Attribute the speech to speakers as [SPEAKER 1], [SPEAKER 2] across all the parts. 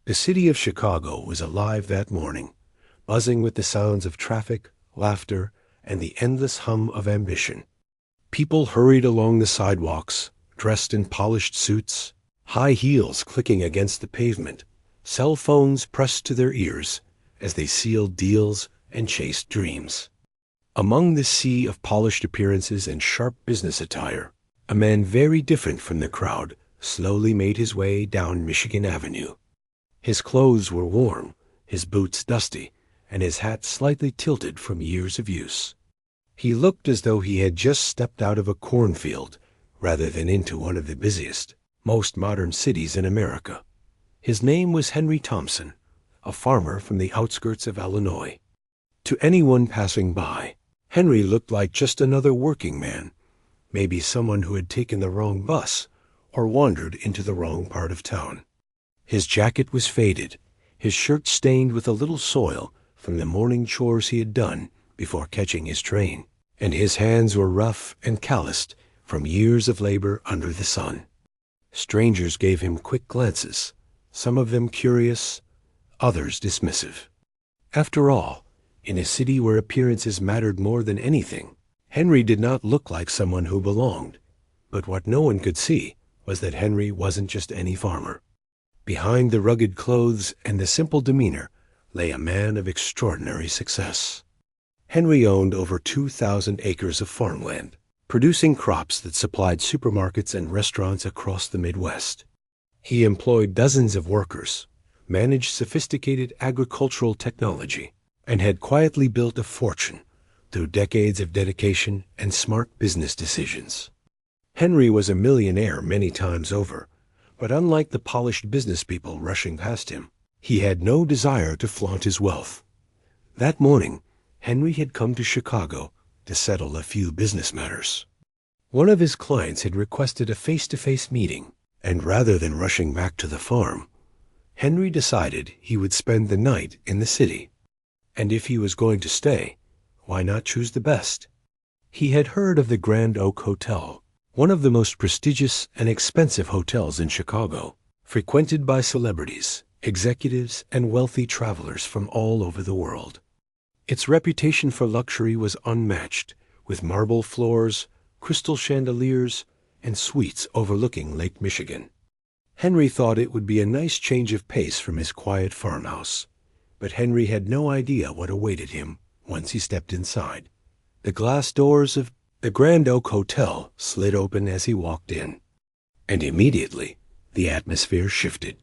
[SPEAKER 1] The city of Chicago was alive that morning, buzzing with the sounds of traffic, laughter, and the endless hum of ambition. People hurried along the sidewalks, dressed in polished suits, high heels clicking against the pavement, cell phones pressed to their ears as they sealed deals and chased dreams. Among this sea of polished appearances and sharp business attire, a man very different from the crowd slowly made his way down Michigan Avenue. His clothes were warm, his boots dusty, and his hat slightly tilted from years of use. He looked as though he had just stepped out of a cornfield rather than into one of the busiest, most modern cities in America. His name was Henry Thompson, a farmer from the outskirts of Illinois. To anyone passing by, Henry looked like just another working man, maybe someone who had taken the wrong bus or wandered into the wrong part of town. His jacket was faded, his shirt stained with a little soil from the morning chores he had done before catching his train, and his hands were rough and calloused from years of labor under the sun. Strangers gave him quick glances, some of them curious, others dismissive. After all, in a city where appearances mattered more than anything, Henry did not look like someone who belonged. But what no one could see was that Henry wasn't just any farmer. Behind the rugged clothes and the simple demeanor lay a man of extraordinary success. Henry owned over 2,000 acres of farmland, producing crops that supplied supermarkets and restaurants across the Midwest. He employed dozens of workers, managed sophisticated agricultural technology, and had quietly built a fortune through decades of dedication and smart business decisions. Henry was a millionaire many times over, but unlike the polished business people rushing past him, he had no desire to flaunt his wealth. That morning, Henry had come to Chicago to settle a few business matters. One of his clients had requested a face-to-face meeting, and rather than rushing back to the farm, Henry decided he would spend the night in the city. And if he was going to stay, why not choose the best? He had heard of the Grand Oak Hotel, one of the most prestigious and expensive hotels in Chicago, frequented by celebrities, executives, and wealthy travelers from all over the world. Its reputation for luxury was unmatched, with marble floors, crystal chandeliers, and suites overlooking Lake Michigan. Henry thought it would be a nice change of pace from his quiet farmhouse, but Henry had no idea what awaited him once he stepped inside. The glass doors of the Grand Oak Hotel slid open as he walked in, and immediately the atmosphere shifted.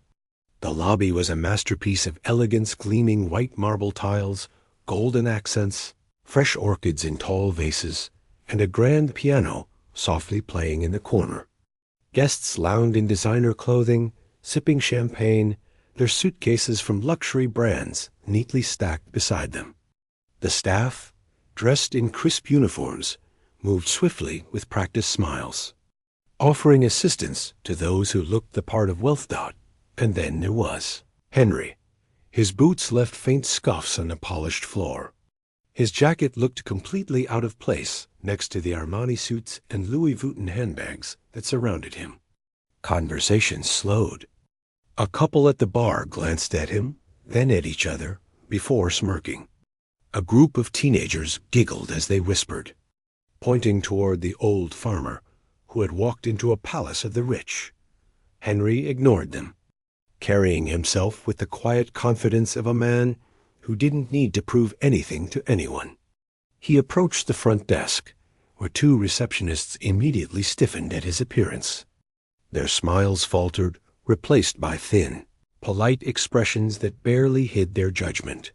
[SPEAKER 1] The lobby was a masterpiece of elegance, gleaming white marble tiles, golden accents, fresh orchids in tall vases, and a grand piano softly playing in the corner. Guests lounged in designer clothing, sipping champagne, their suitcases from luxury brands neatly stacked beside them. The staff, dressed in crisp uniforms, moved swiftly with practiced smiles, offering assistance to those who looked the part of wealth. And then there was Henry. His boots left faint scuffs on the polished floor. His jacket looked completely out of place next to the Armani suits and Louis Vuitton handbags that surrounded him. Conversation slowed. A couple at the bar glanced at him, then at each other, before smirking. A group of teenagers giggled as they whispered, pointing toward the old farmer who had walked into a palace of the rich. Henry ignored them, carrying himself with the quiet confidence of a man who didn't need to prove anything to anyone. He approached the front desk, where two receptionists immediately stiffened at his appearance. Their smiles faltered, replaced by thin, polite expressions that barely hid their judgment.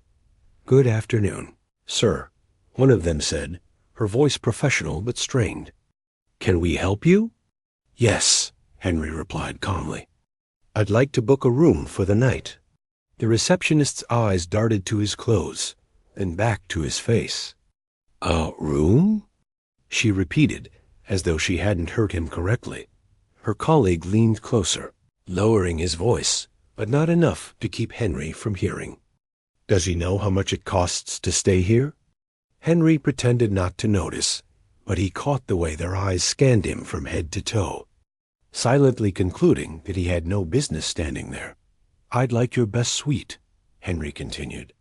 [SPEAKER 1] "Good afternoon, sir," one of them said, her voice professional but strained. "Can we help you?" "Yes," Henry replied calmly. "I'd like to book a room for the night." The receptionist's eyes darted to his clothes, then back to his face. "A room?" she repeated, as though she hadn't heard him correctly. Her colleague leaned closer, lowering his voice, but not enough to keep Henry from hearing. "Does he know how much it costs to stay here?" Henry pretended not to notice, but he caught the way their eyes scanned him from head to toe, silently concluding that he had no business standing there. "I'd like your best suite," Henry continued.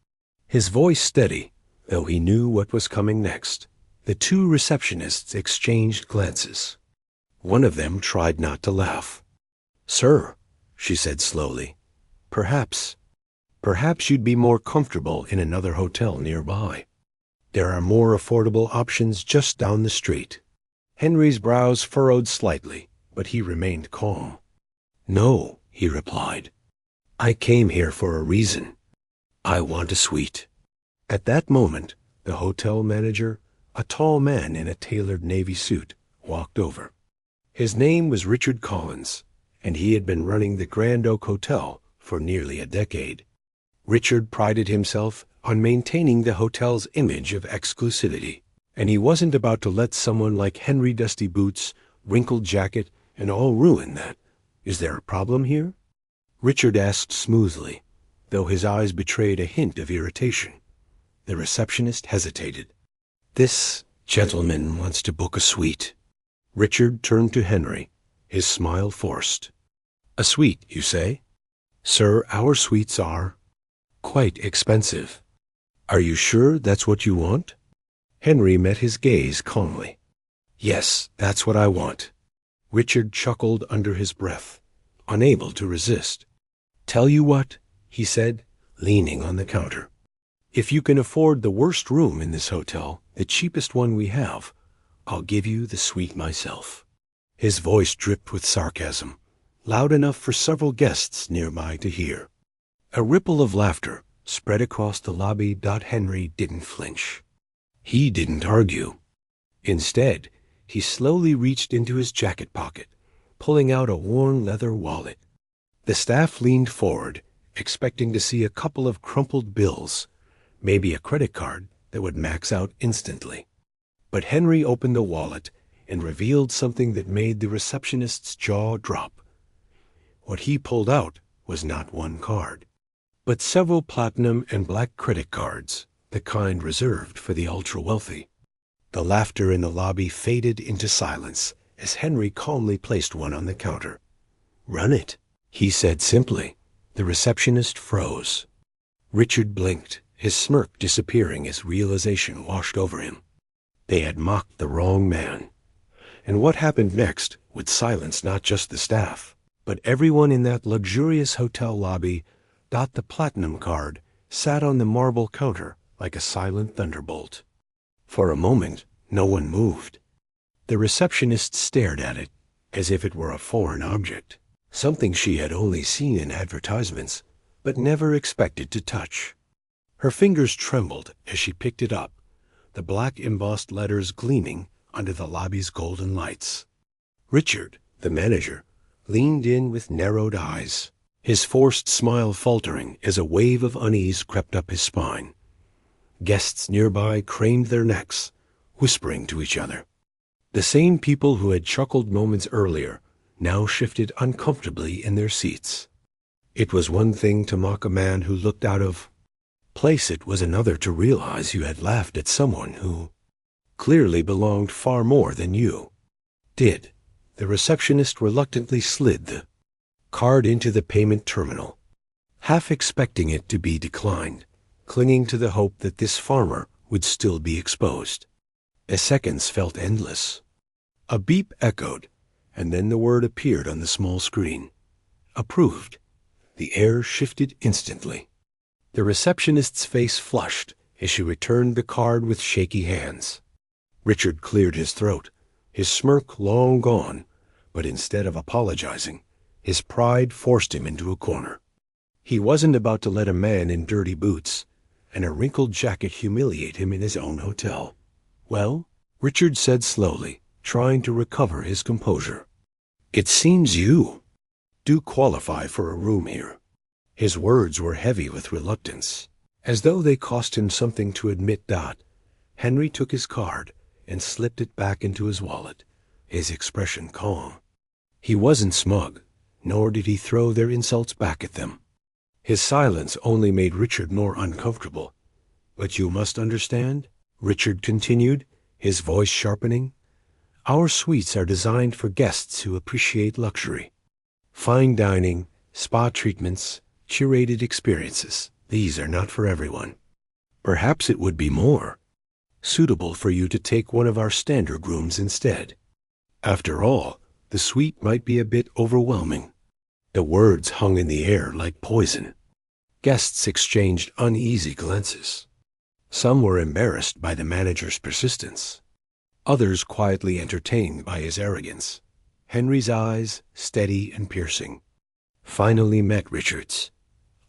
[SPEAKER 1] His voice steady, though he knew what was coming next. The two receptionists exchanged glances. One of them tried not to laugh. "Sir," she said slowly, perhaps you'd be more comfortable in another hotel nearby. There are more affordable options just down the street." Henry's brows furrowed slightly, but he remained calm. "No," he replied. "I came here for a reason. I want a suite." At that moment, the hotel manager, a tall man in a tailored navy suit, walked over. His name was Richard Collins, and he had been running the Grand Oak Hotel for nearly a decade. Richard prided himself on maintaining the hotel's image of exclusivity, and he wasn't about to let someone like Henry Dusty Boots, wrinkled jacket, and all ruin that. "Is there a problem here?" Richard asked smoothly, though his eyes betrayed a hint of irritation. The receptionist hesitated. "This gentleman wants to book a suite." Richard turned to Henry, his smile forced. "A suite, you say?" "Sir, our suites are quite expensive." "Are you sure that's what you want?" Henry met his gaze calmly. "Yes, that's what I want." Richard chuckled under his breath, unable to resist. "Tell you what," he said, leaning on the counter. "If you can afford the worst room in this hotel, the cheapest one we have, I'll give you the suite myself." His voice dripped with sarcasm, loud enough for several guests nearby to hear. A ripple of laughter spread across the lobby. Henry didn't flinch. He didn't argue. Instead, he slowly reached into his jacket pocket, pulling out a worn leather wallet. The staff leaned forward, expecting to see a couple of crumpled bills, maybe a credit card that would max out instantly. But Henry opened the wallet and revealed something that made the receptionist's jaw drop. What he pulled out was not one card, but several platinum and black credit cards, the kind reserved for the ultra-wealthy. The laughter in the lobby faded into silence as Henry calmly placed one on the counter. "Run it," he said simply. The receptionist froze. Richard blinked, his smirk disappearing as realization washed over him. They had mocked the wrong man. And what happened next would silence not just the staff, but everyone in that luxurious hotel lobby. The platinum card sat on the marble counter like a silent thunderbolt. For a moment, no one moved. The receptionist stared at it as if it were a foreign object, something she had only seen in advertisements, but never expected to touch. Her fingers trembled as she picked it up, the black embossed letters gleaming under the lobby's golden lights. Richard, the manager, leaned in with narrowed eyes, his forced smile faltering as a wave of unease crept up his spine. Guests nearby craned their necks, whispering to each other. The same people who had chuckled moments earlier now shifted uncomfortably in their seats. It was one thing to mock a man who looked out of place. It was another to realize you had laughed at someone who clearly belonged far more than you did. The receptionist reluctantly slid the card into the payment terminal, half expecting it to be declined, clinging to the hope that this farmer would still be exposed. The seconds felt endless. A beep echoed, and then the word appeared on the small screen. Approved. The air shifted instantly. The receptionist's face flushed as she returned the card with shaky hands. Richard cleared his throat, his smirk long gone, but instead of apologizing, his pride forced him into a corner. He wasn't about to let a man in dirty boots and a wrinkled jacket humiliate him in his own hotel. "Well," Richard said slowly, trying to recover his composure, "it seems you do qualify for a room here." His words were heavy with reluctance, as though they cost him something to admit that. Henry took his card and slipped it back into his wallet, his expression calm. He wasn't smug, nor did he throw their insults back at them. His silence only made Richard more uncomfortable. "But you must understand," Richard continued, his voice sharpening, "our suites are designed for guests who appreciate luxury. Fine dining, spa treatments, curated experiences. These are not for everyone. Perhaps it would be more suitable for you to take one of our standard rooms instead. After all, the suite might be a bit overwhelming." The words hung in the air like poison. Guests exchanged uneasy glances. Some were embarrassed by the manager's persistence. Others quietly entertained by his arrogance. Henry's eyes, steady and piercing, finally met Richard's.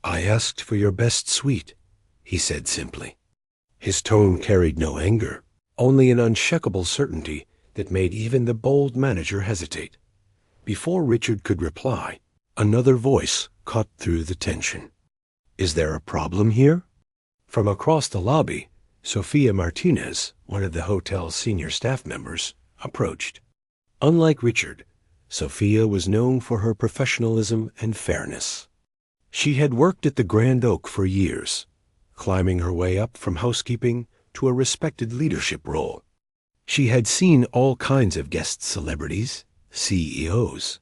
[SPEAKER 1] "I asked for your best suite," he said simply. His tone carried no anger, only an unshakable certainty that made even the bold manager hesitate. Before Richard could reply, another voice cut through the tension. "Is there a problem here?" From across the lobby, Sophia Martinez, one of the hotel's senior staff members, approached. Unlike Richard, Sophia was known for her professionalism and fairness. She had worked at the Grand Oak for years, climbing her way up from housekeeping to a respected leadership role. She had seen all kinds of guest celebrities, CEOs,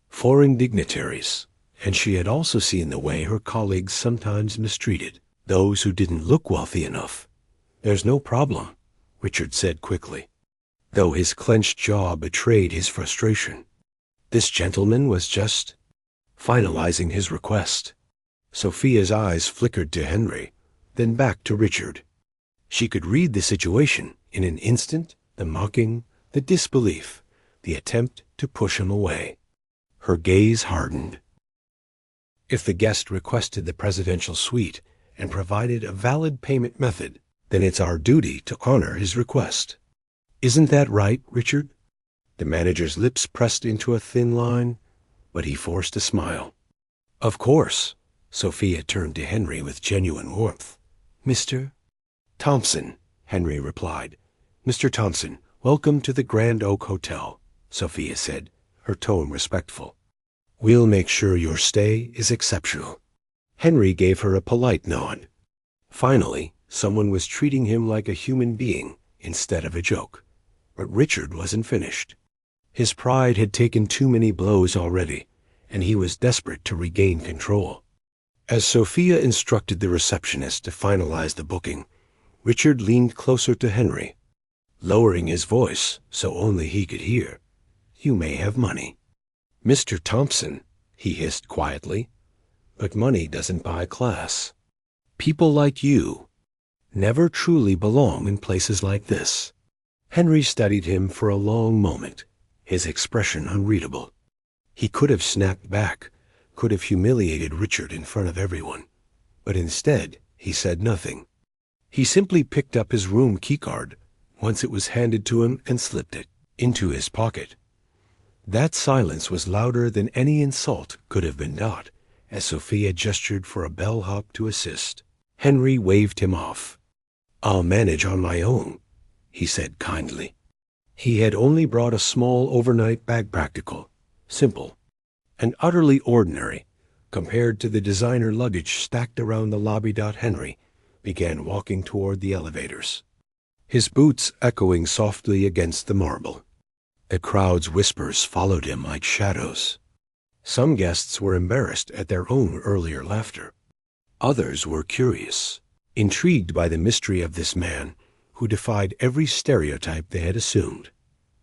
[SPEAKER 1] foreign dignitaries, and she had also seen the way her colleagues sometimes mistreated those who didn't look wealthy enough. "There's no problem," Richard said quickly, though his clenched jaw betrayed his frustration. This gentleman was just finalizing his request. Sophia's eyes flickered to Henry, then back to Richard. She could read the situation in an instant, the mocking, the disbelief, the attempt to push him away. Her gaze hardened. If the guest requested the presidential suite and provided a valid payment method, then it's our duty to honor his request. Isn't that right, Richard? The manager's lips pressed into a thin line, but he forced a smile. Of course. Sophia turned to Henry with genuine warmth. "Mr. Thompson," Henry replied. "Mr. Thompson, welcome to the Grand Oak Hotel," Sophia said, her tone respectful. "We'll make sure your stay is exceptional." Henry gave her a polite nod. Finally, someone was treating him like a human being instead of a joke. But Richard wasn't finished. His pride had taken too many blows already, and he was desperate to regain control. As Sophia instructed the receptionist to finalize the booking, Richard leaned closer to Henry, lowering his voice so only he could hear. "You may have money, Mr. Thompson," he hissed quietly, "but money doesn't buy class. People like you never truly belong in places like this." Henry studied him for a long moment, his expression unreadable. He could have snapped back, could have humiliated Richard in front of everyone, but instead he said nothing. He simply picked up his room keycard once it was handed to him and slipped it into his pocket. That silence was louder than any insult could have been dot, as Sophia gestured for a bellhop to assist. Henry waved him off. "I'll manage on my own," he said kindly. He had only brought a small overnight bag, practical, simple, and utterly ordinary compared to the designer luggage stacked around the lobby. Henry began walking toward the elevators, his boots echoing softly against the marble. The crowd's whispers followed him like shadows. Some guests were embarrassed at their own earlier laughter. Others were curious, intrigued by the mystery of this man who defied every stereotype they had assumed.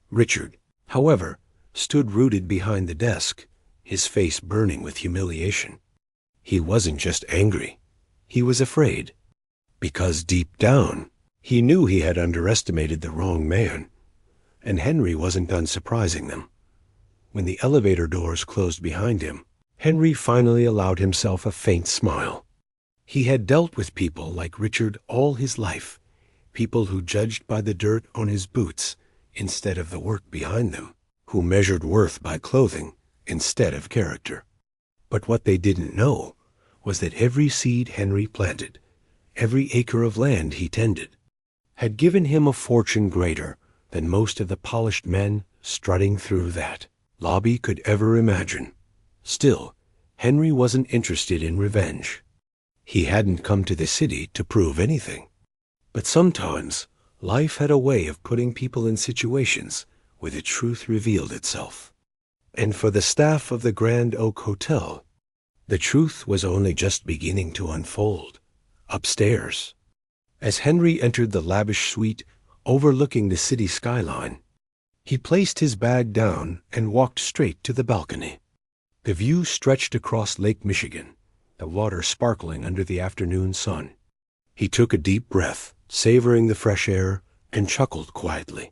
[SPEAKER 1] Richard, however, stood rooted behind the desk, his face burning with humiliation. He wasn't just angry. He was afraid. Because deep down, he knew he had underestimated the wrong man, and Henry wasn't done surprising them. When the elevator doors closed behind him, Henry finally allowed himself a faint smile. He had dealt with people like Richard all his life, people who judged by the dirt on his boots instead of the work behind them, who measured worth by clothing instead of character. But what they didn't know was that every seed Henry planted, every acre of land he tended, had given him a fortune greater than most of the polished men strutting through that lobby could ever imagine. Still, Henry wasn't interested in revenge. He hadn't come to the city to prove anything. But sometimes life had a way of putting people in situations where the truth revealed itself. And for the staff of the Grand Oak Hotel, The truth was only just beginning to unfold. Upstairs, as Henry entered the lavish suite overlooking the city skyline, he placed his bag down and walked straight to the balcony. The view stretched across Lake Michigan, the water sparkling under the afternoon sun. He took a deep breath, savoring the fresh air, and chuckled quietly.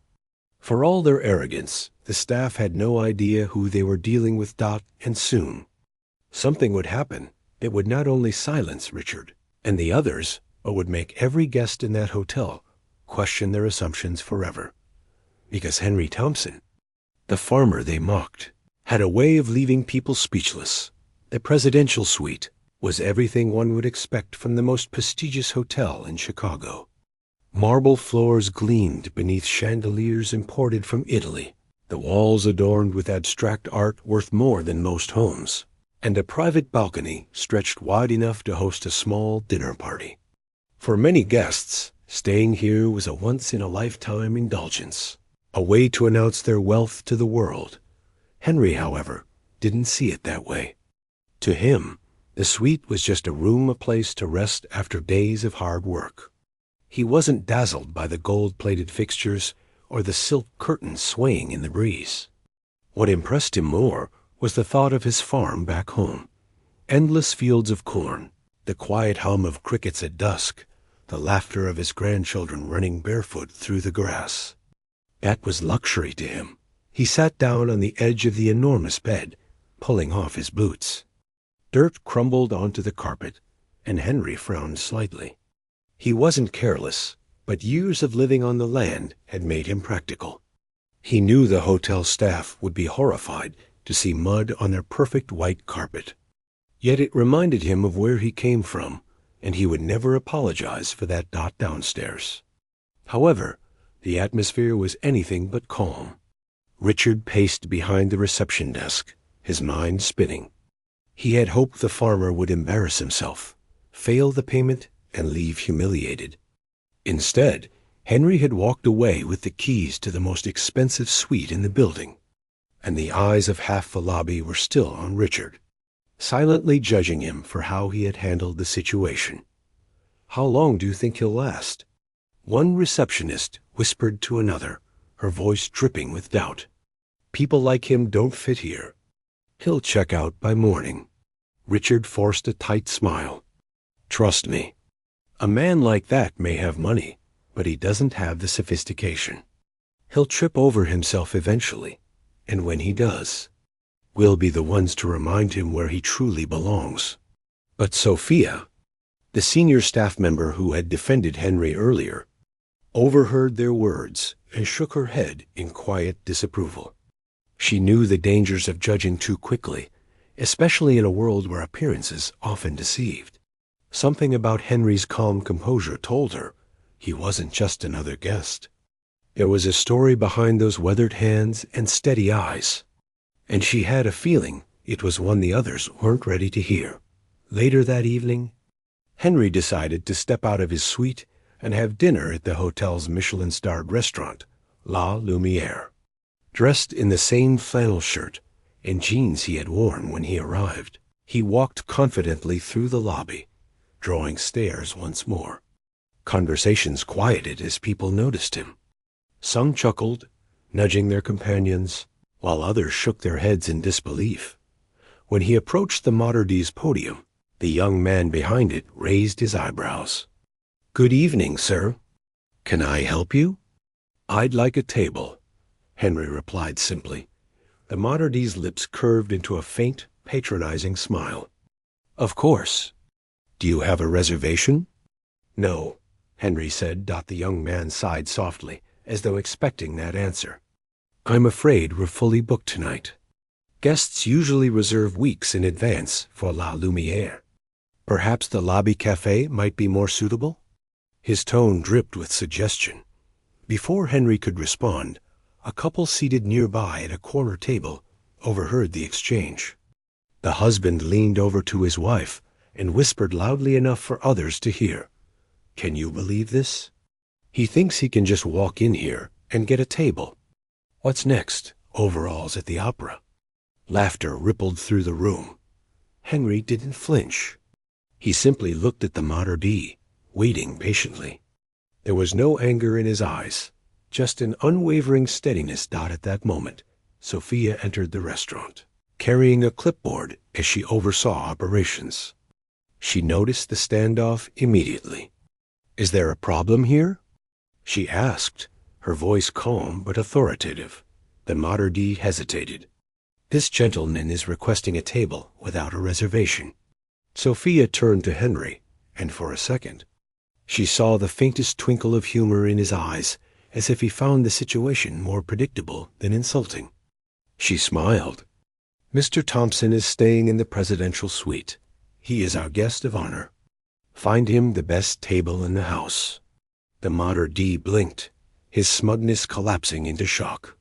[SPEAKER 1] For all their arrogance, the staff had no idea who they were dealing with. And soon, something would happen that would not only silence Richard and the others, but would make every guest in that hotel question their assumptions forever. Because Henry Thompson, the farmer they mocked, had a way of leaving people speechless. The presidential suite was everything one would expect from the most prestigious hotel in Chicago. Marble floors gleamed beneath chandeliers imported from Italy, the walls adorned with abstract art worth more than most homes, and a private balcony stretched wide enough to host a small dinner party. For many guests, staying here was a once-in-a-lifetime indulgence, a way to announce their wealth to the world. Henry, however, didn't see it that way. To him, the suite was just a room, a place to rest after days of hard work. He wasn't dazzled by the gold-plated fixtures or the silk curtains swaying in the breeze. What impressed him more was the thought of his farm back home. Endless fields of corn, the quiet hum of crickets at dusk, the laughter of his grandchildren running barefoot through the grass. That was luxury to him. He sat down on the edge of the enormous bed, pulling off his boots. Dirt crumbled onto the carpet, and Henry frowned slightly. He wasn't careless, but years of living on the land had made him practical. He knew the hotel staff would be horrified to see mud on their perfect white carpet. Yet it reminded him of where he came from, and he would never apologize for that downstairs. However, the atmosphere was anything but calm. Richard paced behind the reception desk, his mind spinning. He had hoped the farmer would embarrass himself, fail the payment, and leave humiliated. Instead, Henry had walked away with the keys to the most expensive suite in the building, and the eyes of half the lobby were still on Richard, silently judging him for how he had handled the situation. "How long do you think he'll last?" One receptionist whispered to another, her voice dripping with doubt. "People like him don't fit here. He'll check out by morning." Richard forced a tight smile. "Trust me. A man like that may have money, but he doesn't have the sophistication. He'll trip over himself eventually, and when he does, we'll be the ones to remind him where he truly belongs." But Sophia, the senior staff member who had defended Henry earlier, overheard their words and shook her head in quiet disapproval. She knew the dangers of judging too quickly, especially in a world where appearances often deceived. Something about Henry's calm composure told her he wasn't just another guest. There was a story behind those weathered hands and steady eyes, and she had a feeling it was one the others weren't ready to hear. Later that evening, Henry decided to step out of his suite and have dinner at the hotel's Michelin-starred restaurant, La Lumiere. Dressed in the same flannel shirt and jeans he had worn when he arrived, he walked confidently through the lobby, drawing stares once more. Conversations quieted as people noticed him. Some chuckled, nudging their companions, while others shook their heads in disbelief. When he approached the Materdi's podium, the young man behind it raised his eyebrows. "Good evening, sir. Can I help you?" "I'd like a table," Henry replied simply. The Materdi's lips curved into a faint, patronizing smile. "Of course. Do you have a reservation?" "No," Henry said. The young man sighed softly, as though expecting that answer. "I'm afraid we're fully booked tonight. Guests usually reserve weeks in advance for La Lumiere. Perhaps the lobby cafe might be more suitable?" His tone dripped with suggestion. Before Henry could respond, a couple seated nearby at a corner table overheard the exchange. The husband leaned over to his wife and whispered loudly enough for others to hear. "Can you believe this? He thinks he can just walk in here and get a table. What's next? Overalls at the opera?" Laughter rippled through the room. Henry didn't flinch. He simply looked at the Mater D, waiting patiently. There was no anger in his eyes, just an unwavering steadiness. At that moment, Sophia entered the restaurant, carrying a clipboard as she oversaw operations. She noticed the standoff immediately. "Is there a problem here?" she asked, her voice calm but authoritative. The Mater D hesitated. "This gentleman is requesting a table without a reservation." Sophia turned to Henry, and for a second, she saw the faintest twinkle of humor in his eyes, as if he found the situation more predictable than insulting. She smiled. "Mr. Thompson is staying in the presidential suite. He is our guest of honor. Find him the best table in the house." The Mater D blinked, his smugness collapsing into shock.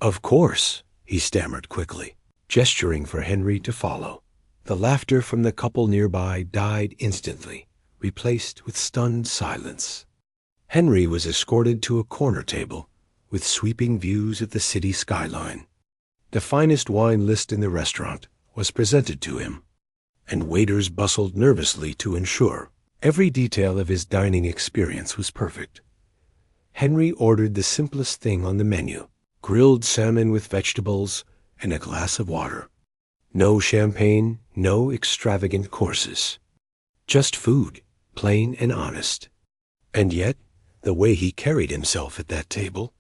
[SPEAKER 1] "Of course," he stammered quickly, gesturing for Henry to follow. The laughter from the couple nearby died instantly, replaced with stunned silence. Henry was escorted to a corner table with sweeping views of the city skyline. The finest wine list in the restaurant was presented to him, and waiters bustled nervously to ensure every detail of his dining experience was perfect. Henry ordered the simplest thing on the menu: grilled salmon with vegetables and a glass of water. No champagne, no extravagant courses. Just food, plain and honest. And yet, the way he carried himself at that table,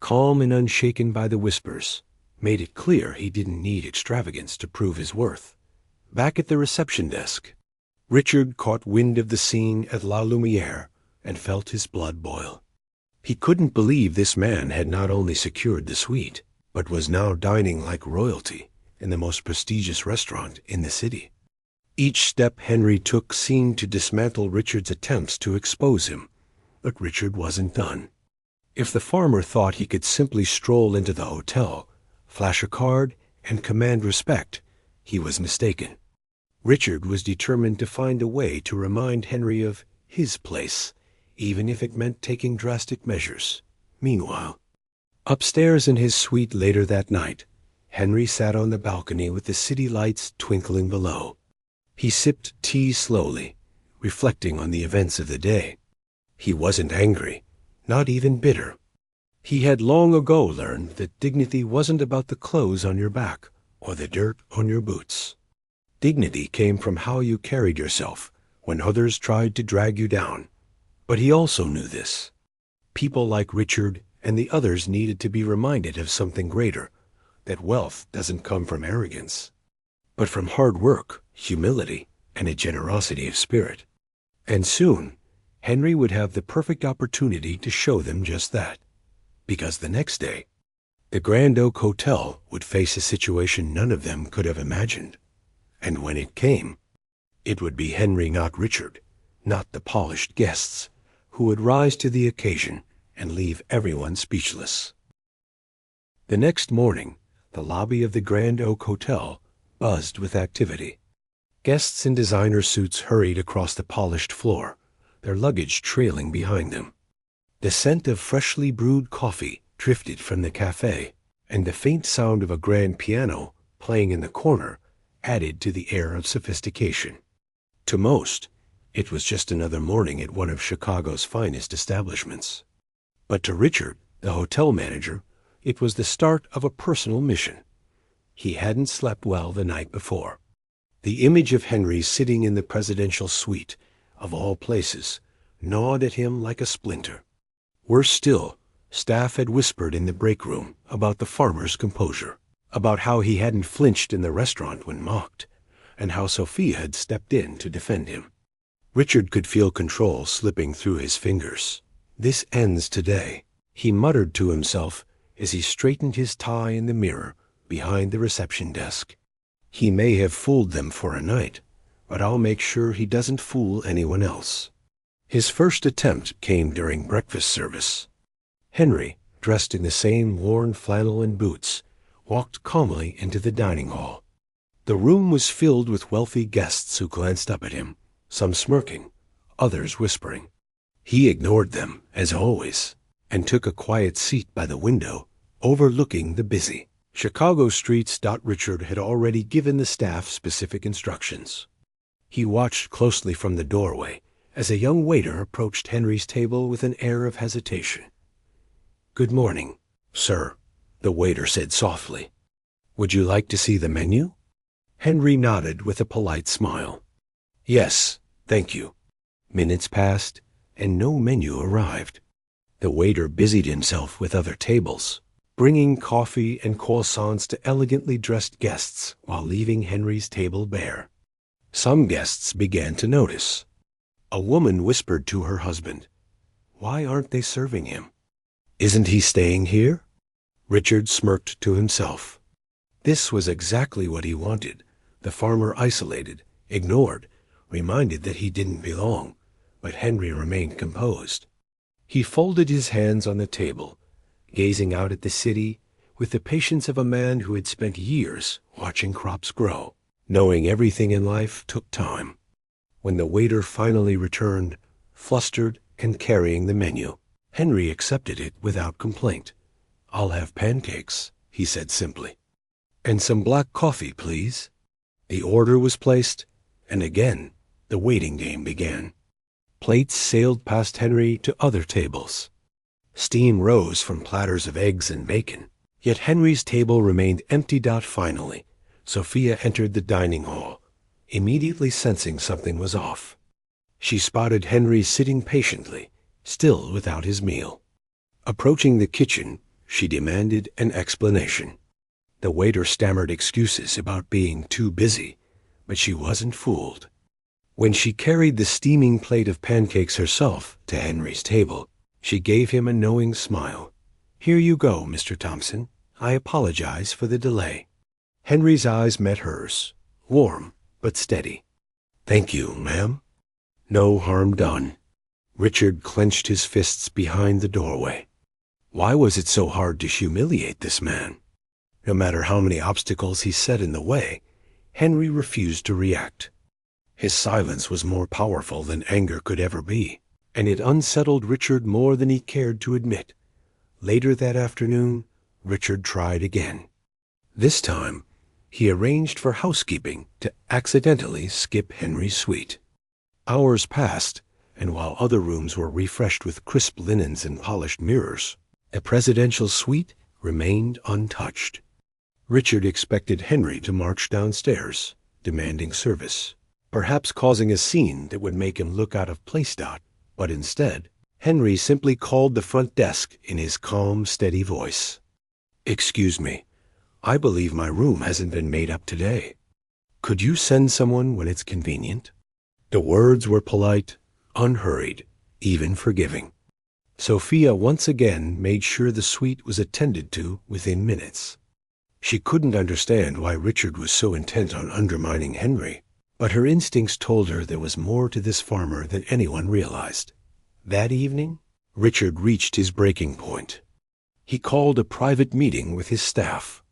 [SPEAKER 1] calm and unshaken by the whispers, made it clear he didn't need extravagance to prove his worth. Back at the reception desk, Richard caught wind of the scene at La Lumiere and felt his blood boil. He couldn't believe this man had not only secured the suite, but was now dining like royalty in the most prestigious restaurant in the city. Each step Henry took seemed to dismantle Richard's attempts to expose him, but Richard wasn't done. If the farmer thought he could simply stroll into the hotel, flash a card, and command respect, he was mistaken. Richard was determined to find a way to remind Henry of his place, even if it meant taking drastic measures. Meanwhile, upstairs in his suite later that night, Henry sat on the balcony with the city lights twinkling below. He sipped tea slowly, reflecting on the events of the day. He wasn't angry, not even bitter. He had long ago learned that dignity wasn't about the clothes on your back or the dirt on your boots. Dignity came from how you carried yourself when others tried to drag you down. But he also knew this. People like Richard and the others needed to be reminded of something greater, that wealth doesn't come from arrogance, but from hard work, humility, and a generosity of spirit. And soon, Henry would have the perfect opportunity to show them just that, because the next day, the Grand Oak Hotel would face a situation none of them could have imagined. And when it came, it would be Henry, not Richard, not the polished guests, who would rise to the occasion and leave everyone speechless. The next morning, the lobby of the Grand Oak Hotel buzzed with activity. Guests in designer suits hurried across the polished floor, their luggage trailing behind them. The scent of freshly brewed coffee drifted from the cafe, and the faint sound of a grand piano playing in the corner added to the air of sophistication. To most, it was just another morning at one of Chicago's finest establishments. But to Richard, the hotel manager, it was the start of a personal mission. He hadn't slept well the night before. The image of Henry sitting in the presidential suite, of all places, gnawed at him like a splinter. Worse still, staff had whispered in the break room about the farmer's composure, about how he hadn't flinched in the restaurant when mocked, and how Sophia had stepped in to defend him. Richard could feel control slipping through his fingers. "This ends today," he muttered to himself as he straightened his tie in the mirror behind the reception desk. "He may have fooled them for a night, but I'll make sure he doesn't fool anyone else." His first attempt came during breakfast service. Henry, dressed in the same worn flannel and boots, walked calmly into the dining hall. The room was filled with wealthy guests who glanced up at him, some smirking, others whispering. He ignored them, as always, and took a quiet seat by the window, overlooking the busy. Chicago streets. Richard had already given the staff specific instructions. He watched closely from the doorway as a young waiter approached Henry's table with an air of hesitation. "Good morning, sir," the waiter said softly. "Would you like to see the menu?" Henry nodded with a polite smile. "Yes, thank you." Minutes passed, and no menu arrived. The waiter busied himself with other tables, bringing coffee and croissants to elegantly dressed guests while leaving Henry's table bare. Some guests began to notice. A woman whispered to her husband, "Why aren't they serving him? Isn't he staying here?" Richard smirked to himself. This was exactly what he wanted. The farmer isolated, ignored, reminded that he didn't belong, but Henry remained composed. He folded his hands on the table, gazing out at the city with the patience of a man who had spent years watching crops grow, knowing everything in life took time. When the waiter finally returned, flustered and carrying the menu, Henry accepted it without complaint. "I'll have pancakes," he said simply. "And some black coffee, please." The order was placed, and again the waiting game began. Plates sailed past Henry to other tables. Steam rose from platters of eggs and bacon, yet Henry's table remained empty. Finally, Sophia entered the dining hall, immediately sensing something was off. She spotted Henry sitting patiently, still without his meal. Approaching the kitchen, she demanded an explanation. The waiter stammered excuses about being too busy, but she wasn't fooled. When she carried the steaming plate of pancakes herself to Henry's table, she gave him a knowing smile. "Here you go, Mr. Thompson. I apologize for the delay." Henry's eyes met hers, warm but steady. "Thank you, ma'am. No harm done." Richard clenched his fists behind the doorway. Why was it so hard to humiliate this man? No matter how many obstacles he set in the way, Henry refused to react. His silence was more powerful than anger could ever be, and it unsettled Richard more than he cared to admit. Later that afternoon, Richard tried again. This time, he arranged for housekeeping to accidentally skip Henry's suite. Hours passed, and while other rooms were refreshed with crisp linens and polished mirrors, a presidential suite remained untouched. Richard expected Henry to march downstairs, demanding service, perhaps causing a scene that would make him look out of place. But instead, Henry simply called the front desk in his calm, steady voice. "Excuse me, I believe my room hasn't been made up today. Could you send someone when it's convenient?" The words were polite, unhurried, even forgiving. Sophia once again made sure the suite was attended to within minutes. She couldn't understand why Richard was so intent on undermining Henry, but her instincts told her there was more to this farmer than anyone realized. That evening, Richard reached his breaking point. He called a private meeting with his staff.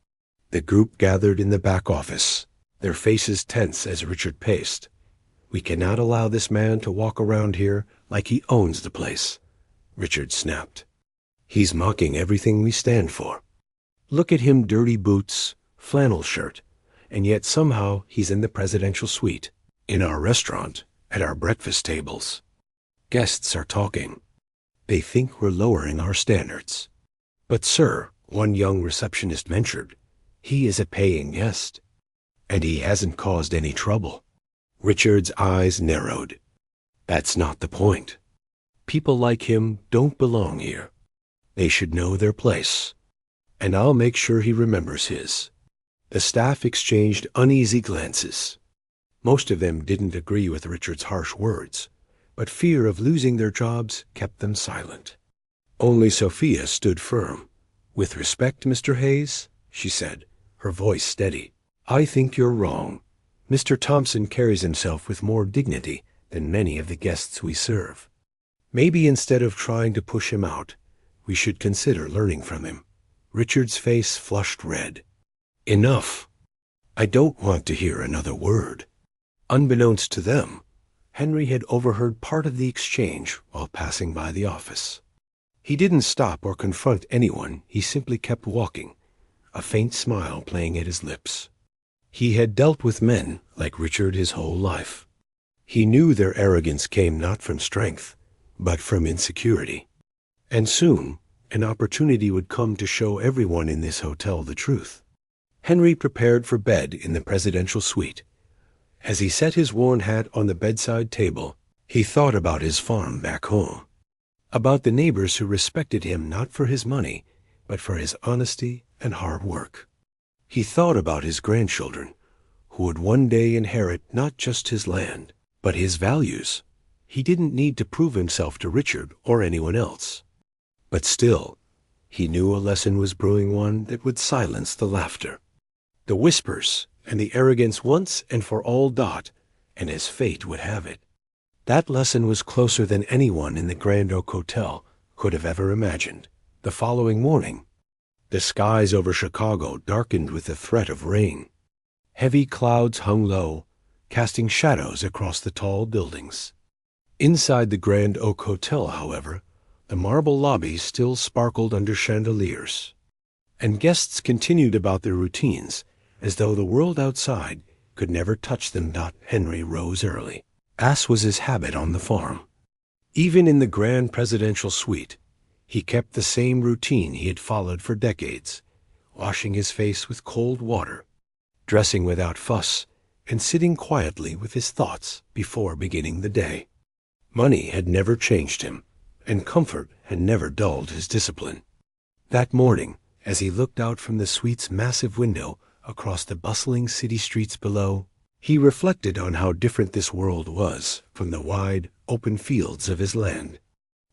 [SPEAKER 1] The group gathered in the back office, their faces tense as Richard paced. "We cannot allow this man to walk around here like he owns the place," Richard snapped. "He's mocking everything we stand for. Look at him, dirty boots, flannel shirt, and yet somehow he's in the presidential suite, in our restaurant, at our breakfast tables. Guests are talking. They think we're lowering our standards." "But sir," one young receptionist ventured, "he is a paying guest, and he hasn't caused any trouble." Richard's eyes narrowed. "That's not the point. People like him don't belong here. They should know their place, and I'll make sure he remembers his." The staff exchanged uneasy glances. Most of them didn't agree with Richard's harsh words, but fear of losing their jobs kept them silent. Only Sophia stood firm. "With respect, Mr. Hayes," she said, her voice steady, "I think you're wrong. Mr. Thompson carries himself with more dignity than many of the guests we serve. Maybe instead of trying to push him out, we should consider learning from him." Richard's face flushed red. "Enough. I don't want to hear another word." Unbeknownst to them, Henry had overheard part of the exchange while passing by the office. He didn't stop or confront anyone. He simply kept walking, a faint smile playing at his lips. He had dealt with men like Richard his whole life. He knew their arrogance came not from strength, but from insecurity. And soon, an opportunity would come to show everyone in this hotel the truth. Henry prepared for bed in the presidential suite. As he set his worn hat on the bedside table, he thought about his farm back home, about the neighbors who respected him not for his money, but for his honesty and hard work. He thought about his grandchildren, who would one day inherit not just his land, but his values. He didn't need to prove himself to Richard or anyone else. But still, he knew a lesson was brewing, one that would silence the laughter, the whispers, and the arrogance once and for all. And as fate would have it, that lesson was closer than anyone in the Grand Oak Hotel could have ever imagined. The following morning, the skies over Chicago darkened with the threat of rain. Heavy clouds hung low, casting shadows across the tall buildings. Inside the Grand Oak Hotel, however, the marble lobby still sparkled under chandeliers, and guests continued about their routines as though the world outside could never touch them. Henry rose early, as was his habit on the farm. Even in the grand presidential suite, he kept the same routine he had followed for decades, washing his face with cold water, dressing without fuss, and sitting quietly with his thoughts before beginning the day. Money had never changed him, and comfort had never dulled his discipline. That morning, as he looked out from the suite's massive window across the bustling city streets below, he reflected on how different this world was from the wide, open fields of his land.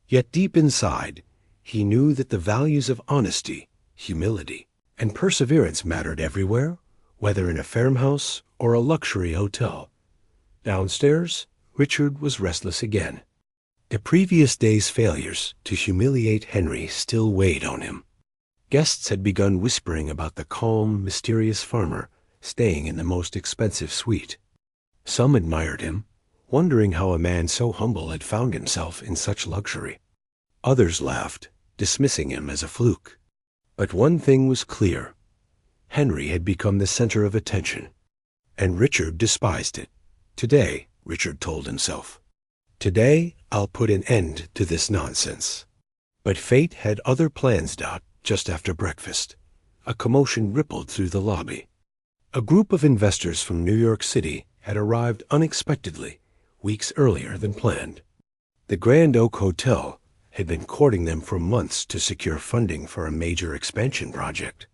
[SPEAKER 1] Yet deep inside, he knew that the values of honesty, humility, and perseverance mattered everywhere, whether in a farmhouse or a luxury hotel. Downstairs, Richard was restless again. The previous day's failures to humiliate Henry still weighed on him. Guests had begun whispering about the calm, mysterious farmer staying in the most expensive suite. Some admired him, wondering how a man so humble had found himself in such luxury. Others laughed, dismissing him as a fluke. But one thing was clear. Henry had become the center of attention, and Richard despised it. Today, Richard told himself, today I'll put an end to this nonsense. But fate had other plans. Just after breakfast, a commotion rippled through the lobby. A group of investors from New York City had arrived unexpectedly, weeks earlier than planned. The Grand Oak Hotel had been courting them for months to secure funding for a major expansion project.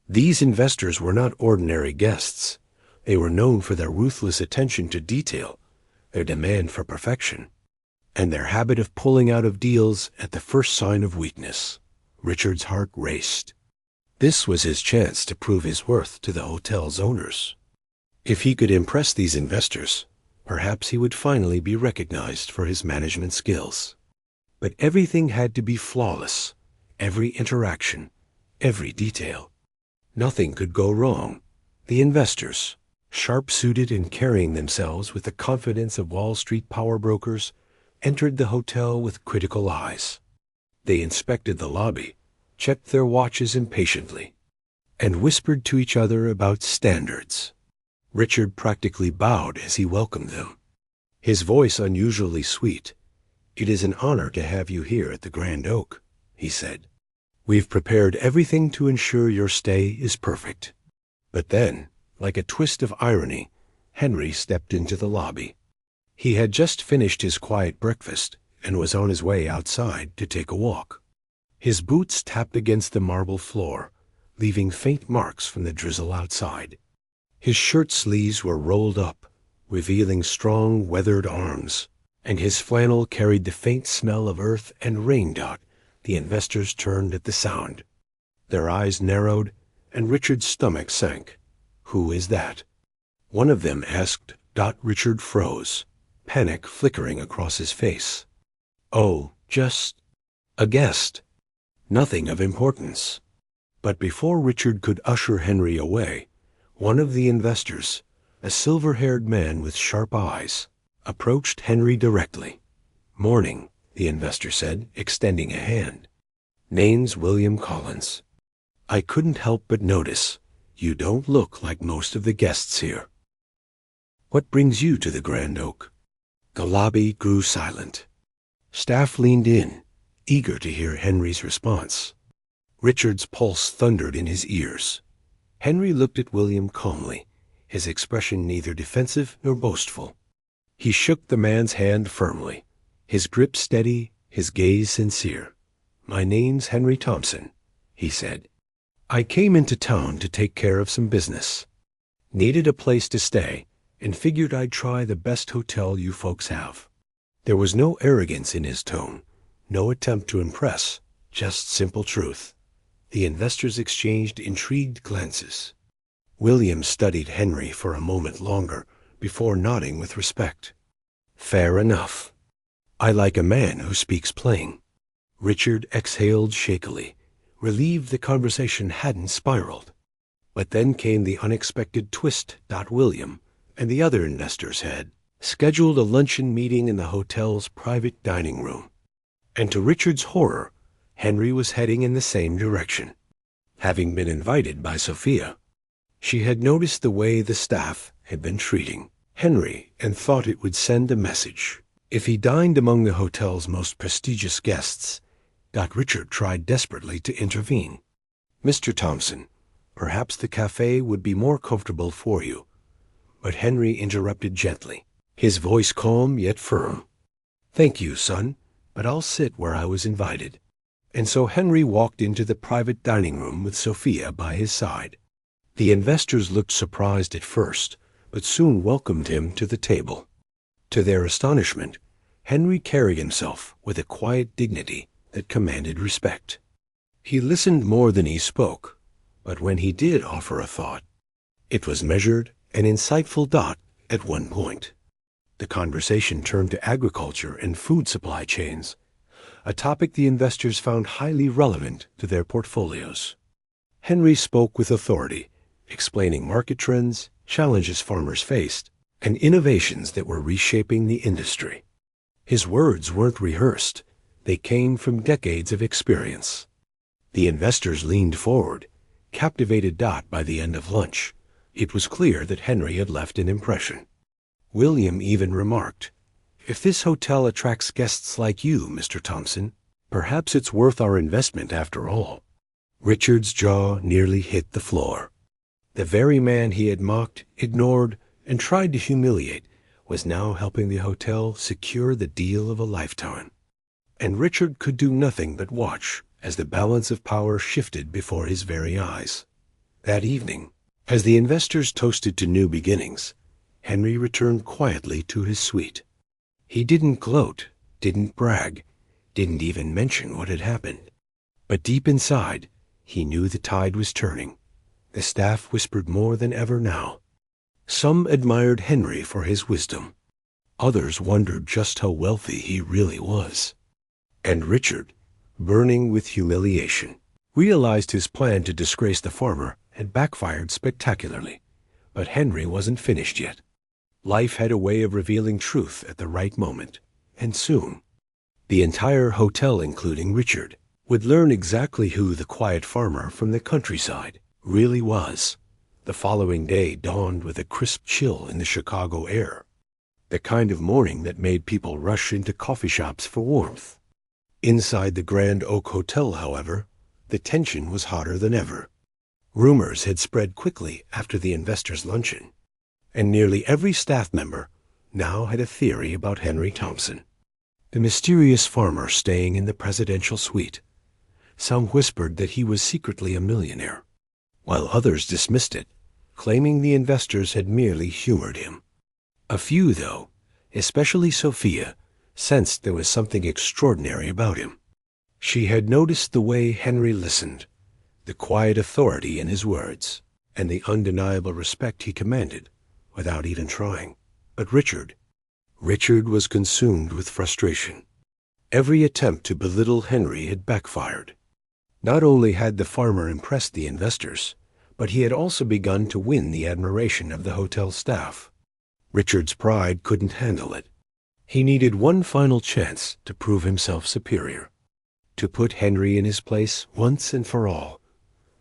[SPEAKER 1] These investors were not ordinary guests. They were known for their ruthless attention to detail, their demand for perfection, and their habit of pulling out of deals at the first sign of weakness. Richard's heart raced. This was his chance to prove his worth to the hotel's owners. If he could impress these investors, perhaps he would finally be recognized for his management skills. But everything had to be flawless, every interaction, every detail. Nothing could go wrong. The investors, sharp-suited and carrying themselves with the confidence of Wall Street power brokers, entered the hotel with critical eyes. They inspected the lobby, checked their watches impatiently, and whispered to each other about standards. Richard practically bowed as he welcomed them, his voice unusually sweet. "It is an honor to have you here at the Grand Oak," he said. "We've prepared everything to ensure your stay is perfect." But then, like a twist of irony, Henry stepped into the lobby. He had just finished his quiet breakfast and was on his way outside to take a walk. His boots tapped against the marble floor, leaving faint marks from the drizzle outside. His shirt sleeves were rolled up, revealing strong, weathered arms, and his flannel carried the faint smell of earth and rain. The investors turned at the sound. Their eyes narrowed, and Richard's stomach sank. "Who is that?" one of them asked. Richard froze, panic flickering across his face. "Oh, just a guest. Nothing of importance." But before Richard could usher Henry away, one of the investors, a silver-haired man with sharp eyes, approached Henry directly. "Morning," the investor said, extending a hand. "Name's William Collins. I couldn't help but notice you don't look like most of the guests here. What brings you to the Grand Oak? The lobby grew silent. Staff leaned in, eager to hear Henry's response. Richard's pulse thundered in his ears. Henry looked at William calmly, his expression neither defensive nor boastful. He shook the man's hand firmly, his grip steady, his gaze sincere. "My name's Henry Thompson," he said. "I came into town to take care of some business. Needed a place to stay and figured I'd try the best hotel you folks have." There was no arrogance in his tone, no attempt to impress, just simple truth. The investors exchanged intrigued glances. William studied Henry for a moment longer before nodding with respect. "Fair enough. I like a man who speaks plain." Richard exhaled shakily, relieved the conversation hadn't spiraled. But then came the unexpected twist. William and the other investors had scheduled a luncheon meeting in the hotel's private dining room. And to Richard's horror, Henry was heading in the same direction, having been invited by Sophia. She had noticed the way the staff had been treating Henry and thought it would send a message. If he dined among the hotel's most prestigious guests, Richard tried desperately to intervene. "Mr. Thompson, perhaps the cafe would be more comfortable for you." But Henry interrupted gently, his voice calm yet firm. "Thank you, son, but I'll sit where I was invited." And so Henry walked into the private dining room with Sophia by his side. The investors looked surprised at first, but soon welcomed him to the table. To their astonishment, Henry carried himself with a quiet dignity that commanded respect. He listened more than he spoke, but when he did offer a thought, it was measured and insightful. At one point, the conversation turned to agriculture and food supply chains, a topic the investors found highly relevant to their portfolios. Henry spoke with authority, explaining market trends, challenges farmers faced, and innovations that were reshaping the industry. His words weren't rehearsed. They came from decades of experience. The investors leaned forward, captivated. By the end of lunch, it was clear that Henry had left an impression. William even remarked, "If this hotel attracts guests like you, Mr. Thompson, perhaps it's worth our investment after all." Richard's jaw nearly hit the floor. The very man he had mocked, ignored, and tried to humiliate was now helping the hotel secure the deal of a lifetime. And Richard could do nothing but watch as the balance of power shifted before his very eyes. That evening, as the investors toasted to new beginnings, Henry returned quietly to his suite. He didn't gloat, didn't brag, didn't even mention what had happened. But deep inside, he knew the tide was turning. The staff whispered more than ever now. Some admired Henry for his wisdom. Others wondered just how wealthy he really was. And Richard, burning with humiliation, realized his plan to disgrace the farmer had backfired spectacularly. But Henry wasn't finished yet. Life had a way of revealing truth at the right moment, and soon. The entire hotel, including Richard, would learn exactly who the quiet farmer from the countryside really was. The following day dawned with a crisp chill in the Chicago air, the kind of morning that made people rush into coffee shops for warmth. Inside the Grand Oak Hotel, however, the tension was hotter than ever. Rumors had spread quickly after the investors' luncheon, and nearly every staff member now had a theory about Henry Thompson, the mysterious farmer staying in the presidential suite. Some whispered that he was secretly a millionaire, while others dismissed it, claiming the investors had merely humored him. A few, though, especially Sophia, sensed there was something extraordinary about him. She had noticed the way Henry listened, the quiet authority in his words, and the undeniable respect he commanded, without even trying. But Richard was consumed with frustration. Every attempt to belittle Henry had backfired. Not only had the farmer impressed the investors, but he had also begun to win the admiration of the hotel staff. Richard's pride couldn't handle it. He needed one final chance to prove himself superior, to put Henry in his place once and for all.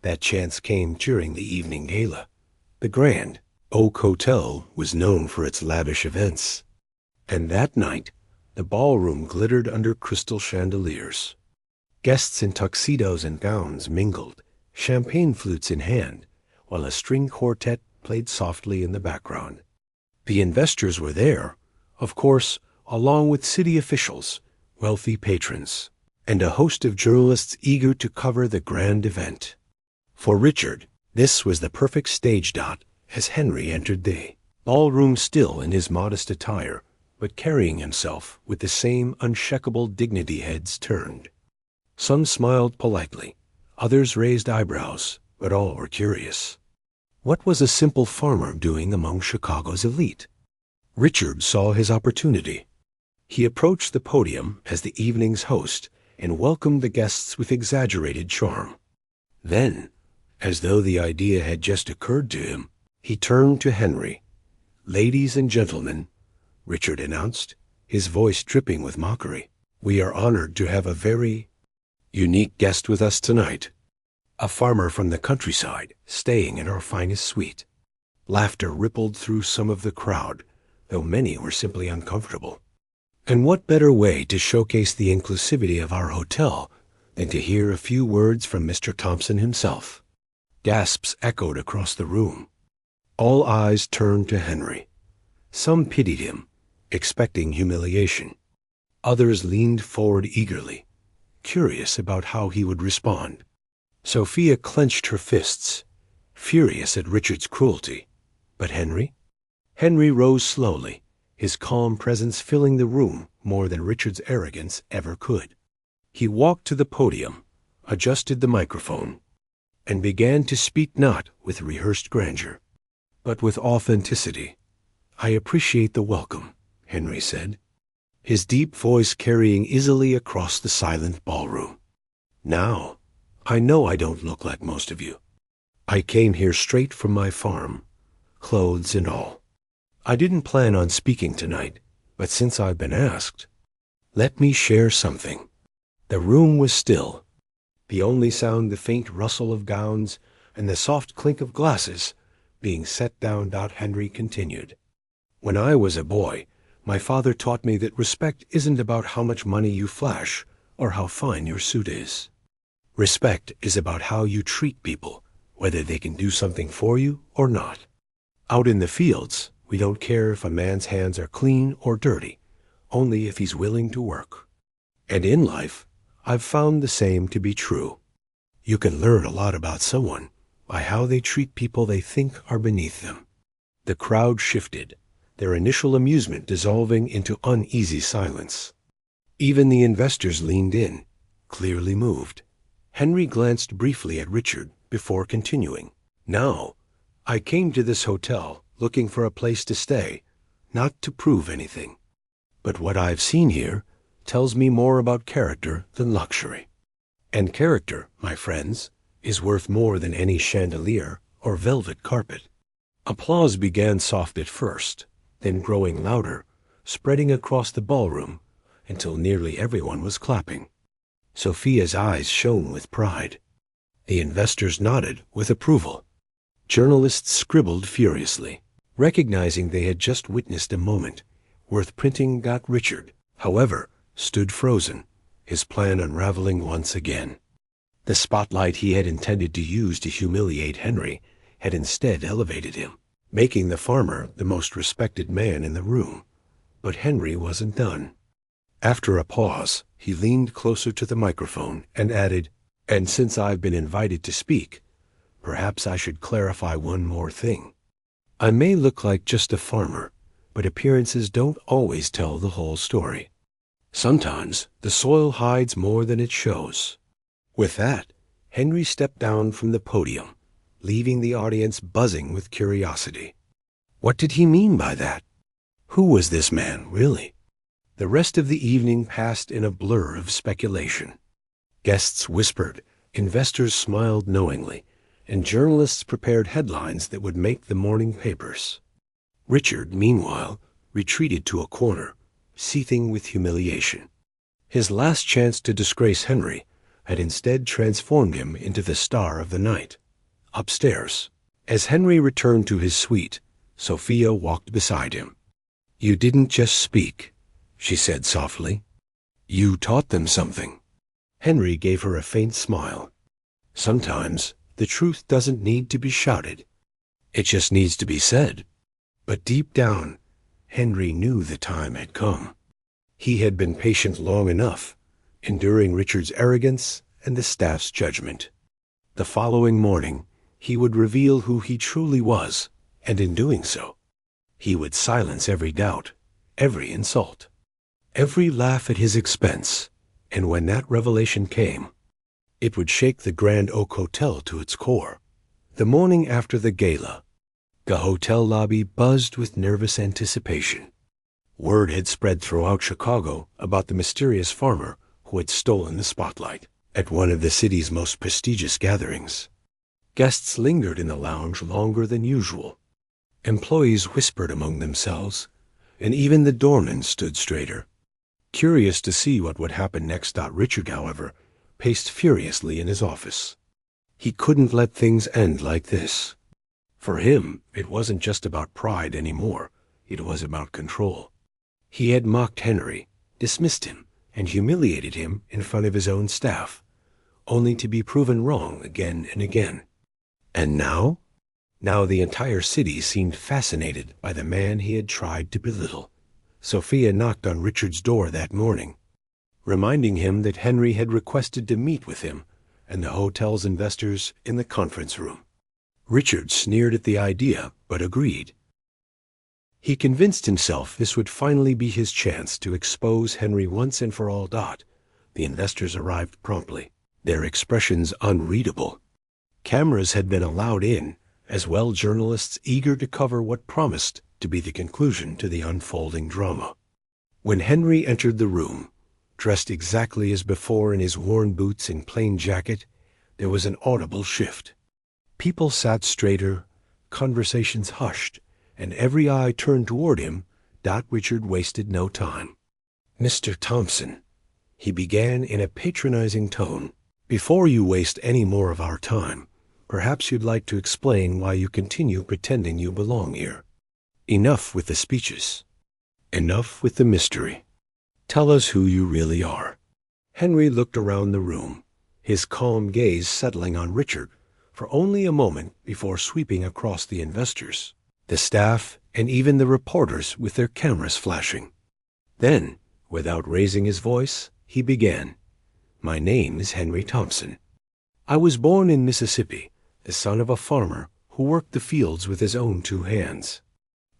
[SPEAKER 1] That chance came during the evening gala. The Grand Oak Hotel was known for its lavish events, and that night the ballroom glittered under crystal chandeliers. Guests in tuxedos and gowns mingled, champagne flutes in hand, while a string quartet played softly in the background. The investors were there, of course, along with city officials, wealthy patrons, and a host of journalists eager to cover the grand event. For Richard, this was the perfect stage dot as Henry entered the ballroom, still in his modest attire, but carrying himself with the same unshakable dignity. Heads turned. Some smiled politely, others raised eyebrows, but all were curious. What was a simple farmer doing among Chicago's elite? Richard saw his opportunity. He approached the podium as the evening's host and welcomed the guests with exaggerated charm. Then, as though the idea had just occurred to him, he turned to Henry. "Ladies and gentlemen," Richard announced, his voice dripping with mockery, "we are honored to have a very unique guest with us tonight. A farmer from the countryside, staying in our finest suite." Laughter rippled through some of the crowd, though many were simply uncomfortable. And what better way to showcase the inclusivity of our hotel than to hear a few words from Mr. Thompson himself? Gasps echoed across the room. All eyes turned to Henry. Some pitied him, expecting humiliation. Others leaned forward eagerly, curious about how he would respond. Sophia clenched her fists, furious at Richard's cruelty. But Henry? Henry rose slowly, his calm presence filling the room more than Richard's arrogance ever could. He walked to the podium, adjusted the microphone, and began to speak not with rehearsed grandeur, but with authenticity. "I appreciate the welcome," Henry said, his deep voice carrying easily across the silent ballroom. "Now, I know I don't look like most of you. I came here straight from my farm, clothes and all. I didn't plan on speaking tonight, but since I've been asked, let me share something." The room was still, the only sound the faint rustle of gowns and the soft clink of glasses being set down. Henry continued. "When I was a boy, my father taught me that respect isn't about how much money you flash or how fine your suit is. Respect is about how you treat people, whether they can do something for you or not. Out in the fields, we don't care if a man's hands are clean or dirty, only if he's willing to work. And in life, I've found the same to be true. You can learn a lot about someone by how they treat people they think are beneath them." The crowd shifted, their initial amusement dissolving into uneasy silence. Even the investors leaned in, clearly moved. Henry glanced briefly at Richard before continuing. "Now, I came to this hotel looking for a place to stay, not to prove anything. But what I've seen here tells me more about character than luxury. And character, my friends, is worth more than any chandelier or velvet carpet." Applause began soft at first, then growing louder, spreading across the ballroom until nearly everyone was clapping. Sophia's eyes shone with pride. The investors nodded with approval. Journalists scribbled furiously, recognizing they had just witnessed a moment worth printing. Richard, however, stood frozen, his plan unraveling once again. The spotlight he had intended to use to humiliate Henry had instead elevated him, making the farmer the most respected man in the room. But Henry wasn't done. After a pause, he leaned closer to the microphone and added, "And since I've been invited to speak, perhaps I should clarify one more thing. I may look like just a farmer, but appearances don't always tell the whole story. Sometimes the soil hides more than it shows." With that, Henry stepped down from the podium, leaving the audience buzzing with curiosity. What did he mean by that? Who was this man, really? The rest of the evening passed in a blur of speculation. Guests whispered, investors smiled knowingly, and journalists prepared headlines that would make the morning papers. Richard, meanwhile, retreated to a corner, seething with humiliation. His last chance to disgrace Henry had instead transformed him into the star of the night. Upstairs, as Henry returned to his suite, Sophia walked beside him. "You didn't just speak," she said softly. "You taught them something." Henry gave her a faint smile. "Sometimes the truth doesn't need to be shouted. It just needs to be said." But deep down, Henry knew the time had come. He had been patient long enough, enduring Richard's arrogance and the staff's judgment. The following morning, he would reveal who he truly was, and in doing so, he would silence every doubt, every insult, every laugh at his expense, and when that revelation came, it would shake the Grand Oak Hotel to its core. The morning after the gala, the hotel lobby buzzed with nervous anticipation. Word had spread throughout Chicago about the mysterious farmer who had stolen the spotlight at one of the city's most prestigious gatherings. Guests lingered in the lounge longer than usual. Employees whispered among themselves, and even the doorman stood straighter. Curious to see what would happen next, Richard, however, paced furiously in his office. He couldn't let things end like this. For him, it wasn't just about pride anymore. It was about control. He had mocked Henry, dismissed him, and humiliated him in front of his own staff, only to be proven wrong again and again. And now? Now the entire city seemed fascinated by the man he had tried to belittle. Sophia knocked on Richard's door that morning, reminding him that Henry had requested to meet with him and the hotel's investors in the conference room. Richard sneered at the idea, but agreed. He convinced himself this would finally be his chance to expose Henry once and for all. The investors arrived promptly, their expressions unreadable. Cameras had been allowed in, as well journalists eager to cover what promised to be the conclusion to the unfolding drama. When Henry entered the room, dressed exactly as before in his worn boots and plain jacket, there was an audible shift. People sat straighter, conversations hushed, and every eye turned toward him. Richard wasted no time. "Mr. Thompson," he began in a patronizing tone, "before you waste any more of our time, perhaps you'd like to explain why you continue pretending you belong here. Enough with the speeches. Enough with the mystery. Tell us who you really are." Henry looked around the room, his calm gaze settling on Richard for only a moment before sweeping across the investors, the staff, and even the reporters with their cameras flashing. Then, without raising his voice, he began. "My name is Henry Thompson. I was born in Mississippi, the son of a farmer who worked the fields with his own two hands.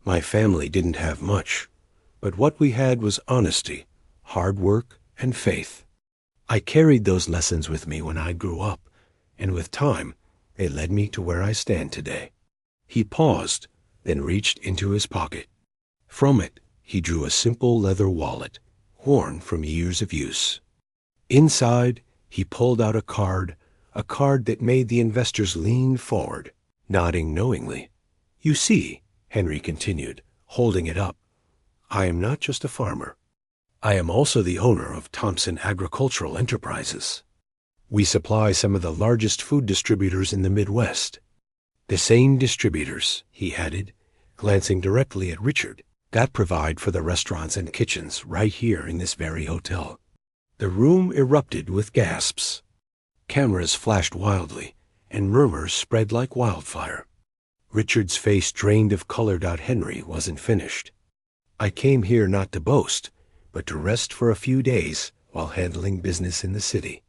[SPEAKER 1] My family didn't have much, but what we had was honesty, hard work, and faith. I carried those lessons with me when I grew up, and with time, they led me to where I stand today." He paused, then reached into his pocket. From it, he drew a simple leather wallet, worn from years of use. Inside, he pulled out a card that made the investors lean forward, nodding knowingly. "You see," Henry continued, holding it up, "I am not just a farmer. I am also the owner of Thompson Agricultural Enterprises. We supply some of the largest food distributors in the Midwest. The same distributors," he added, glancing directly at Richard, "that provide for the restaurants and kitchens right here in this very hotel." The room erupted with gasps. Cameras flashed wildly, and murmurs spread like wildfire. Richard's face drained of color. Henry wasn't finished. "I came here not to boast, but to rest for a few days while handling business in the city.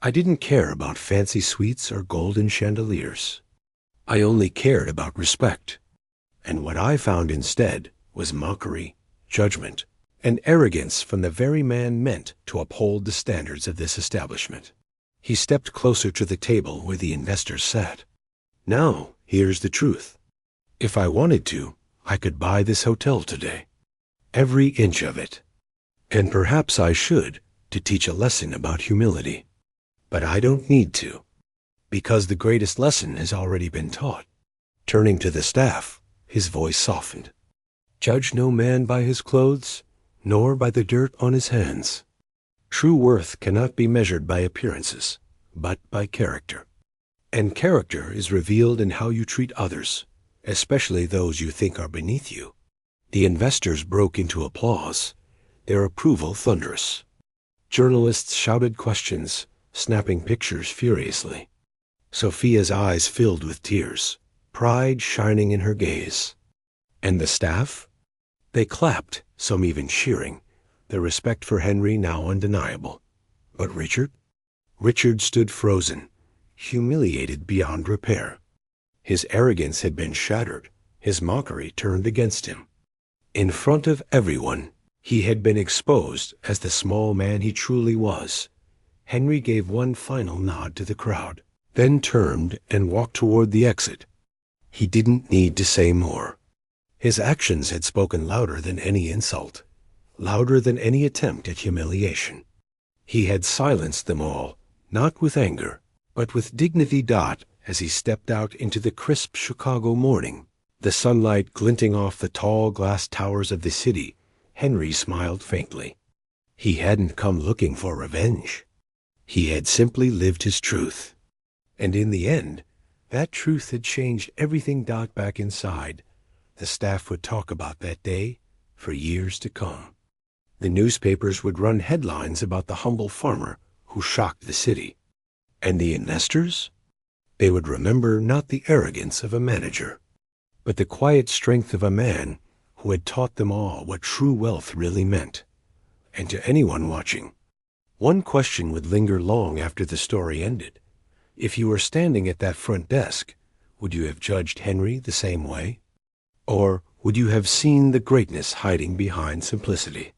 [SPEAKER 1] I didn't care about fancy suites or golden chandeliers. I only cared about respect. And what I found instead was mockery, judgment, and arrogance from the very man meant to uphold the standards of this establishment." He stepped closer to the table where the investors sat. "Now, here's the truth. If I wanted to, I could buy this hotel today. Every inch of it. And perhaps I should, to teach a lesson about humility. But I don't need to, because the greatest lesson has already been taught." Turning to the staff, his voice softened. "Judge no man by his clothes, nor by the dirt on his hands." True worth cannot be measured by appearances, but by character. And character is revealed in how you treat others, especially those you think are beneath you. The investors broke into applause, their approval thunderous. Journalists shouted questions, snapping pictures furiously. Sophia's eyes filled with tears, pride shining in her gaze. And the staff? They clapped, some even cheering, their respect for Henry now undeniable. But Richard? Richard stood frozen, humiliated beyond repair. His arrogance had been shattered, his mockery turned against him. In front of everyone, he had been exposed as the small man he truly was. Henry gave one final nod to the crowd, then turned and walked toward the exit. He didn't need to say more. His actions had spoken louder than any insult, louder than any attempt at humiliation. He had silenced them all, not with anger, but with dignity. As he stepped out into the crisp Chicago morning, the sunlight glinting off the tall glass towers of the city, Henry smiled faintly. He hadn't come looking for revenge. He had simply lived his truth. And in the end, that truth had changed everything. Back inside, the staff would talk about that day for years to come. The newspapers would run headlines about the humble farmer who shocked the city. And the investors? They would remember not the arrogance of a manager, but the quiet strength of a man who had taught them all what true wealth really meant. And to anyone watching, one question would linger long after the story ended. If you were standing at that front desk, would you have judged Henry the same way? Or would you have seen the greatness hiding behind simplicity?